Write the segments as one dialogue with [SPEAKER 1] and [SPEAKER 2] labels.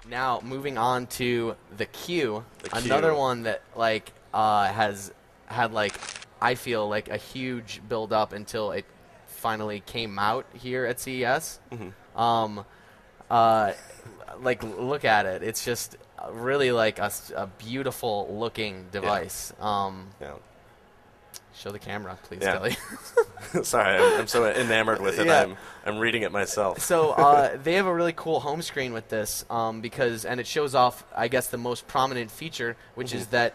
[SPEAKER 1] Now, moving on to the Q, another one that has had I feel like a huge build up until it finally came out here at CES. Mm-hmm. Look at it. It's just really like a beautiful looking device.
[SPEAKER 2] Yeah.
[SPEAKER 1] Show the camera, please,
[SPEAKER 2] Yeah.
[SPEAKER 1] Kelly.
[SPEAKER 2] Sorry, I'm so enamored with it.
[SPEAKER 1] Yeah.
[SPEAKER 2] I'm reading it myself.
[SPEAKER 1] So they have a really cool home screen with this and it shows off, I guess, the most prominent feature, which is that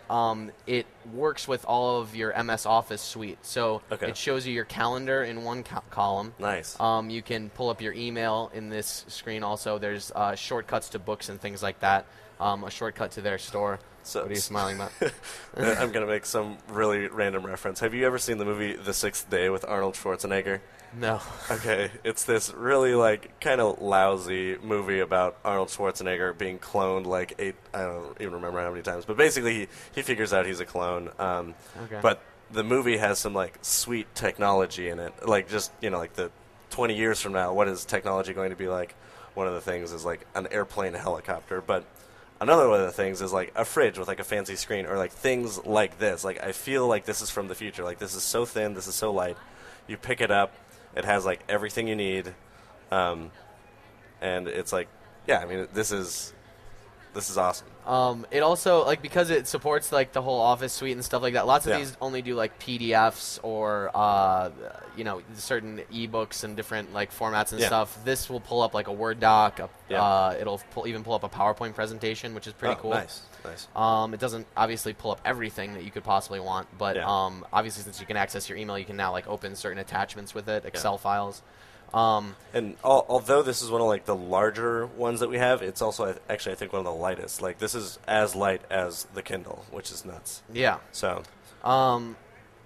[SPEAKER 1] it works with all of your MS Office suite. So it shows you your calendar in one column.
[SPEAKER 2] Nice.
[SPEAKER 1] You can pull up your email in this screen also. There's shortcuts to books and things like that. A shortcut to their store.
[SPEAKER 2] So,
[SPEAKER 1] what are you smiling about?
[SPEAKER 2] I'm going to make some really random reference. Have you ever seen the movie The Sixth Day with Arnold Schwarzenegger?
[SPEAKER 1] No.
[SPEAKER 2] Okay, it's this really kind of lousy movie about Arnold Schwarzenegger being cloned I don't even remember how many times, but basically he figures out he's a clone. But the movie has some sweet technology in it, the 20 years from now, what is technology going to be like? One of the things is an airplane helicopter, but another one of the things is a fridge with a fancy screen, or things like this. I feel like this is from the future. This is so thin, this is so light. You pick it up, it has everything you need, and it's this is awesome.
[SPEAKER 1] It also because it supports the whole Office suite and stuff like that. Lots of these only do PDFs or certain ebooks and different formats and stuff. This will pull up a Word doc. It'll even pull up a PowerPoint presentation, which is pretty cool.
[SPEAKER 2] Nice.
[SPEAKER 1] It doesn't obviously pull up everything that you could possibly want, but obviously since you can access your email, you can now open certain attachments with it, Excel files.
[SPEAKER 2] And although this is one of the larger ones that we have, it's also actually I think one of the lightest. This is as light as the Kindle, which is nuts.
[SPEAKER 1] Yeah.
[SPEAKER 2] So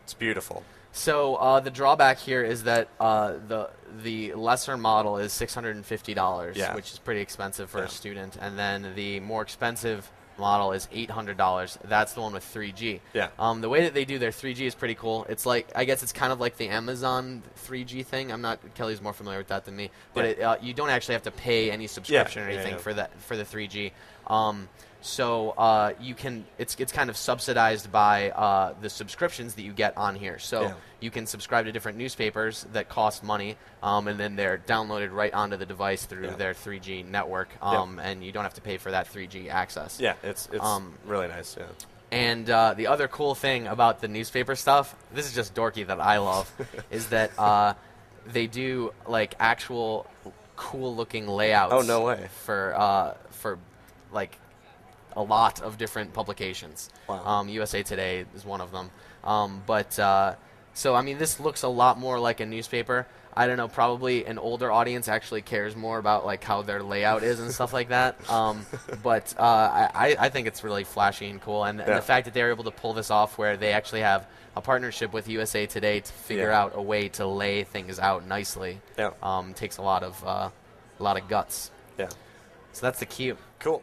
[SPEAKER 2] it's beautiful.
[SPEAKER 1] So the drawback here is that the lesser model is $650, which is pretty expensive for a student, and then the more expensive model is $800. That's the one with 3G.
[SPEAKER 2] Yeah.
[SPEAKER 1] The way that they do their 3G is pretty cool. It's I guess it's kind of like the Amazon 3G thing. Kelly's more familiar with that than me, but you don't actually have to pay any subscription or anything for the 3G. So you can it's kind of subsidized by the subscriptions that you get on here. So you can subscribe to different newspapers that cost money, and then they're downloaded right onto the device through their 3G network, and you don't have to pay for that 3G access.
[SPEAKER 2] Yeah, it's really nice. Yeah.
[SPEAKER 1] And the other cool thing about the newspaper stuff, this is just dorky that I love, is that they do actual cool-looking layouts.
[SPEAKER 2] Oh, no way.
[SPEAKER 1] For a lot of different publications.
[SPEAKER 2] Wow.
[SPEAKER 1] USA Today is one of them. So this looks a lot more like a newspaper. I don't know, probably an older audience actually cares more about how their layout is and stuff like that. But I think it's really flashy and cool, and the fact that they're able to pull this off, where they actually have a partnership with USA Today to figure out a way to lay things out nicely. Takes a lot of guts.
[SPEAKER 2] Yeah.
[SPEAKER 1] So that's the Q.
[SPEAKER 2] Cool.